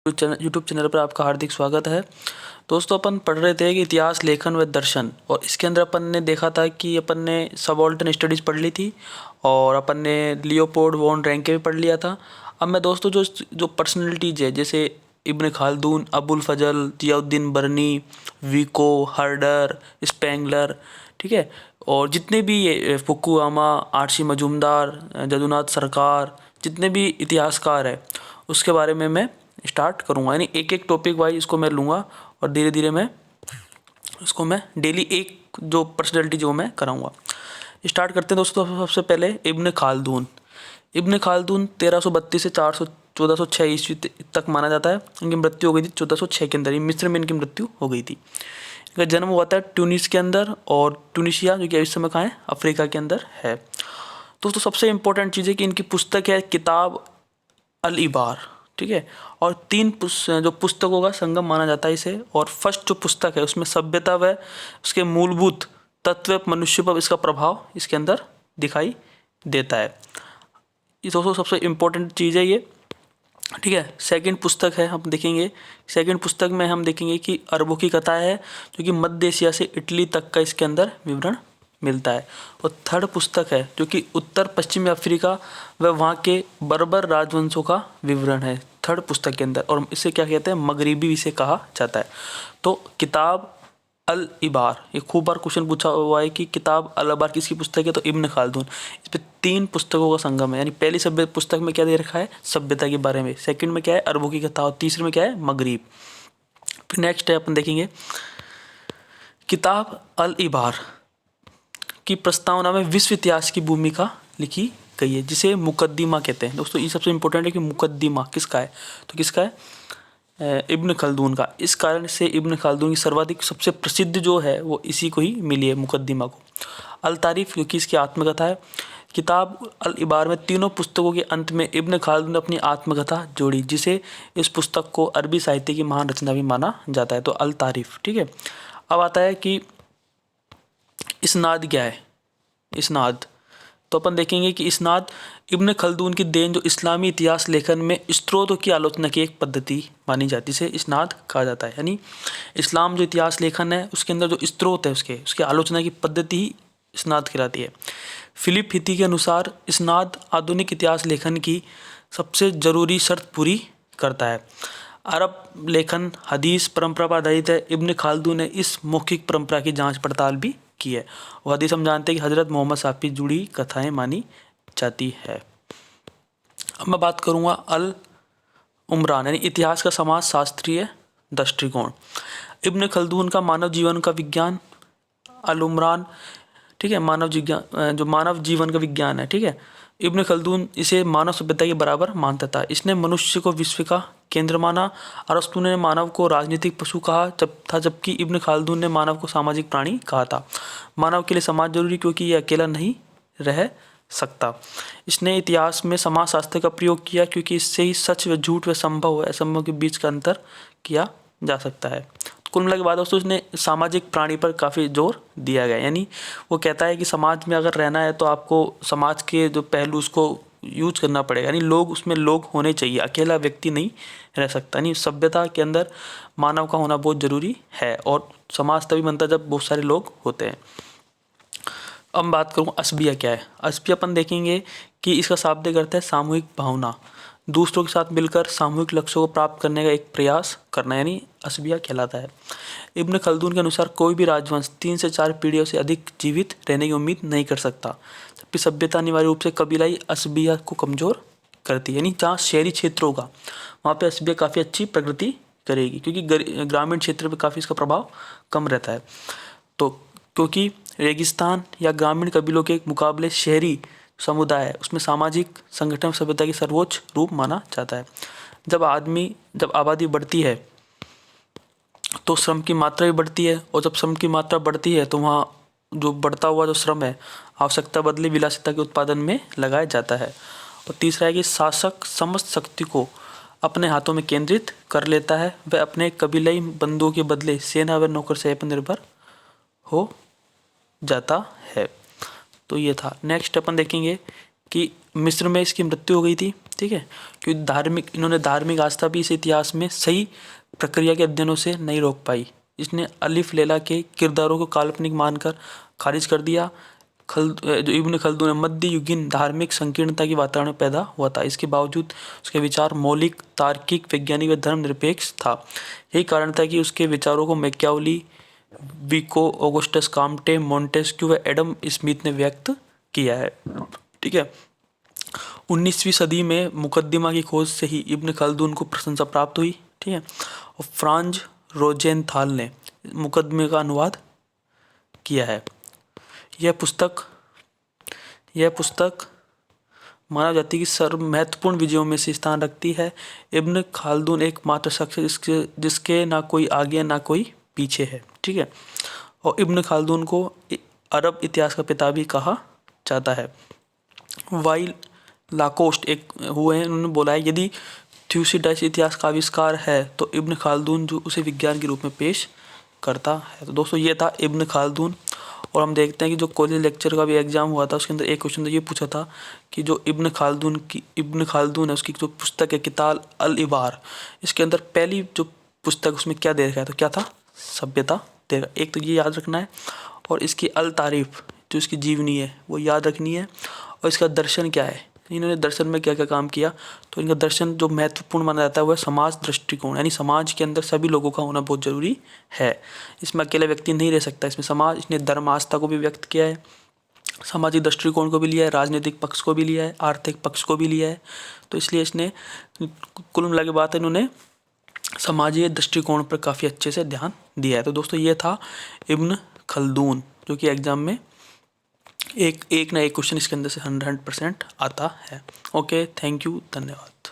YouTube channel पर आपका हार्दिक स्वागत है। दोस्तों, अपन पढ़ रहे थे कि इतिहास, लेखन व दर्शन, और इसके अंदर अपन ने देखा था कि अपन ने सबाल्टर्न स्टडीज़ पढ़ ली थी और अपन ने लियोपोल्ड वॉन रैंके भी पढ़ लिया था। अब मैं दोस्तों जो जो पर्सनैलिटीज़ है, जैसे इब्न खालदून, अबुल फजल, जियाउद्दीन बर्नी, विको, हर्डर, स्पेंगलर, ठीक है, और जितने भी ये फुकुयामा, आरसी मजूमदार, जदुनाथ सरकार, जितने भी इतिहासकार है उसके बारे में मैं स्टार्ट करूँगा। यानी एक एक टॉपिक वाइज इसको मैं लूँगा और धीरे धीरे मैं इसको मैं डेली एक जो पर्सनैलिटी जो मैं कराऊँगा। स्टार्ट करते हैं दोस्तों। सबसे पहले इब्न खालदून। इब्न खालदून 1332 से 1406 ईस्वी तक माना जाता है। इनकी मृत्यु हो गई थी 1406 के अंदर। मिस्र में इनकी मृत्यु हो गई थी। इनका जन्म हुआ था ट्यूनिस के अंदर, और ट्यूनिशिया जो कि इस समय कहाँ है, अफ्रीका के अंदर है। दोस्तों, सबसे इम्पोर्टेंट चीज़ है कि इनकी पुस्तक है किताब अल इबार, ठीक है, और तीन जो पुस्तकों का संगम माना जाता है इसे। और फर्स्ट जो पुस्तक है उसमें सभ्यता व उसके मूलभूत तत्व, मनुष्य पर इसका प्रभाव इसके अंदर दिखाई देता है। ये दोस्तों सबसे इम्पोर्टेंट चीज़ है ये, ठीक है। सेकंड पुस्तक है, हम देखेंगे सेकंड पुस्तक में हम देखेंगे कि अरबों की कथा है, जो कि मध्य एशिया से इटली तक का इसके अंदर विवरण मिलता है। और थर्ड पुस्तक है जो कि उत्तर पश्चिमी अफ्रीका व वहाँ के बर्बर राजवंशों का विवरण है थर्ड पुस्तक के अंदर, और इसे क्या कहते हैं, मगरिबी इसे कहा जाता है। तो किताब अल इबार, ये खूब बार क्वेश्चन पूछा हुआ है कि किताब अल इबार किसकी पुस्तक है, तो इब्न खालदून। इस पे तीन पुस्तकों का संगम है। यानी पहली सभ्य पुस्तक में क्या दे रखा है, सभ्यता के बारे में, सेकंड में क्या है, अरबों की कथा, और तीसरे में क्या है, मगरिब। फिर नेक्स्ट है अपन देखेंगे किताब अल इबार की प्रस्तावना में विश्व इतिहास की भूमिका लिखी गई है, जिसे मुकद्दिमा कहते हैं। दोस्तों, ये सबसे इंपॉर्टेंट है कि मुकद्दिमा किसका है, तो किसका है, इब्न खलदून का। इस कारण से इब्न खलदून की सर्वाधिक सबसे प्रसिद्ध जो है वो इसी को ही मिली है, मुकद्दिमा को। अल तारीफ, क्योंकि इसकी आत्मकथा है। किताब अल इबार में तीनों पुस्तकों के अंत में इब्न खालदून ने अपनी आत्मकथा जोड़ी, जिसे इस पुस्तक को अरबी साहित्य की महान रचना भी माना जाता है। तो अल तारीफ, ठीक है। अब आता है कि इसनाद क्या है। इसनाद, तो अपन देखेंगे कि इसनाद इब्न खलदून की देन जो इस्लामी इतिहास लेखन में स्त्रोतों की आलोचना की एक पद्धति मानी जाती है, इसनाद कहा जाता है। यानी इस्लाम जो इतिहास लेखन है उसके अंदर जो स्त्रोत है उसके आलोचना की पद्धति ही इसनाद कहलाती है। फिलिप हिती के अनुसार इसनाद आधुनिक इतिहास लेखन की सबसे ज़रूरी शर्त पूरी करता है। अरब लेखन हदीस परंपरा पर आधारित है। इब्न खालदून ने इस मौखिक परंपरा की जांच पड़ताल भी की है। वो हदीस हम जानते हैं कि हज़रत मोहम्मद साहब की जुड़ी कथाएं मानी जाती है। अब मैं बात करूँगा अल उमरान, यानी इतिहास का समाज शास्त्रीय दृष्टिकोण। इब्न खलदून का मानव जीवन का विज्ञान, अल उमरान, ठीक है, मानव जीवन का विज्ञान है, ठीक है। इब्न खलदून इसे मानव सभ्यता के बराबर मानता था। इसने मनुष्य को विश्व का केंद्र माना। अरस्तु ने मानव को राजनीतिक पशु कहा जबकि इब्न खालदून ने मानव को सामाजिक प्राणी कहा था। मानव के लिए समाज जरूरी, क्योंकि यह अकेला नहीं रह सकता। इसने इतिहास में समाजशास्त्र का प्रयोग किया, क्योंकि इससे ही सच व झूठ व संभव व असंभव के बीच का अंतर किया जा सकता है। कुल मिला के बाद दोस्तों इसने सामाजिक प्राणी पर काफ़ी जोर दिया गया। यानी वो कहता है कि समाज में अगर रहना है तो आपको समाज के जो पहलू उसको यूज करना पड़ेगा। यानी लोग, उसमें लोग होने चाहिए, अकेला व्यक्ति नहीं रह सकता। यानी सभ्यता के अंदर मानव का होना बहुत ज़रूरी है, और समाज तभी बनता है जब बहुत सारे लोग होते हैं। अब मैं बात करूँ असबिया क्या है। असबिया अपन देखेंगे कि इसका शाब्दिक अर्थ है सामूहिक भावना, दूसरों के साथ मिलकर सामूहिक लक्ष्यों को प्राप्त करने का एक प्रयास करना, यानी असबिया कहलाता है। इब्न खलदून के अनुसार कोई भी राजवंश 3 से 4 पीढ़ियों से अधिक जीवित रहने की उम्मीद नहीं कर सकता, जबकि सभ्यता अनिवार्य रूप से कबीलाई असबिया को कमज़ोर करती है। यानी जहाँ शहरी क्षेत्र होगा वहाँ पे असबिया काफ़ी अच्छी प्रगति करेगी, क्योंकि ग्रामीण क्षेत्र में काफ़ी इसका प्रभाव कम रहता है। तो क्योंकि रेगिस्तान या ग्रामीण कबीलों के मुकाबले शहरी समुदाय है उसमें सामाजिक संगठन सभ्यता की सर्वोच्च रूप माना जाता है। जब आबादी बढ़ती है तो श्रम की मात्रा भी बढ़ती है, और जब श्रम की मात्रा बढ़ती है तो वहाँ जो बढ़ता हुआ जो श्रम है आवश्यकता बदले विलासिता के उत्पादन में लगाया जाता है। और तीसरा है कि शासक समस्त शक्ति को अपने हाथों में केंद्रित कर लेता है। वह अपने कबीलाई बंधुओं के बदले सेना व नौकर से निर्भर हो जाता है। तो ये था। नेक्स्ट अपन देखेंगे कि मिस्र में इसकी मृत्यु हो गई थी ठीक है, क्योंकि इन्होंने धार्मिक आस्था भी इस इतिहास में सही प्रक्रिया के अध्ययनों से नहीं रोक पाई। इसने अलिफ लैला के किरदारों को काल्पनिक मानकर खारिज कर दिया। जो इब्न खल्दून है, मध्ययुगीन धार्मिक संकीर्णता की वातावरण पैदा हुआ था। इसके बावजूद उसके विचार मौलिक, तार्किक, वैज्ञानिक व धर्मनिरपेक्ष था। यही कारण था कि उसके विचारों को Machiavelli, Vico, Auguste Comte, Montesquieu व एडम स्मिथ ने व्यक्त किया है। ठीक है, 19वीं सदी में मुकद्दिमा की खोज से ही इब्न खल्दून को प्रशंसा प्राप्त हुई। ठीक है, और फ्रांज रोजेनथाल ने मुकद्दमे का अनुवाद किया है। यह पुस्तक मानव जाति की सर्व महत्वपूर्ण विजयों में से स्थान रखती है। इब्न खाल्दून एकमात्र शख्स है जिसके ना कोई आगे ना कोई पीछे है। ठीक है, और इब्न खाल्दून को अरब इतिहास का पिता भी कहा जाता है। वाइल लाकोस्ट एक हुए हैं, उन्होंने बोला है यदि थ्यूसिडाइड्स इतिहास का आविष्कार है तो इब्न खाल्दून जो उसे विज्ञान के रूप में पेश करता है। तो दोस्तों ये था इब्न खाल्दून। और हम देखते हैं कि जो कॉलेज लेक्चर का भी एग्जाम हुआ था उसके अंदर एक क्वेश्चन तो ये पूछा था कि जो इब्न खाल्दून है उसकी जो पुस्तक है किताब अल इबार, इसके अंदर पहली जो पुस्तक उसमें क्या दे रखा है, तो क्या था, सभ्यता दे रखा। एक तो ये याद रखना है, और इसकी अल तारीफ जो इसकी जीवनी है वो याद रखनी है, और इसका दर्शन क्या है, इन्होंने दर्शन में क्या क्या काम किया। तो इनका दर्शन जो महत्वपूर्ण माना जाता है वह समाज दृष्टिकोण, यानी समाज के अंदर सभी लोगों का होना बहुत जरूरी है। इसमें अकेला व्यक्ति नहीं रह सकता, इसमें समाज, इसने धर्म आस्था को भी व्यक्त किया है, सामाजिक दृष्टिकोण को भी लिया है, राजनीतिक पक्ष को भी लिया है, आर्थिक पक्ष को भी लिया है। तो इसलिए इसने कुल मिला के बात है, इन्होंने समाजीय दृष्टिकोण पर काफ़ी अच्छे से ध्यान दिया है। तो दोस्तों ये था इब्न खल्दून, जो कि एग्जाम में एक ना एक क्वेश्चन इसके अंदर से 100% आता है। ओके, थैंक यू, धन्यवाद।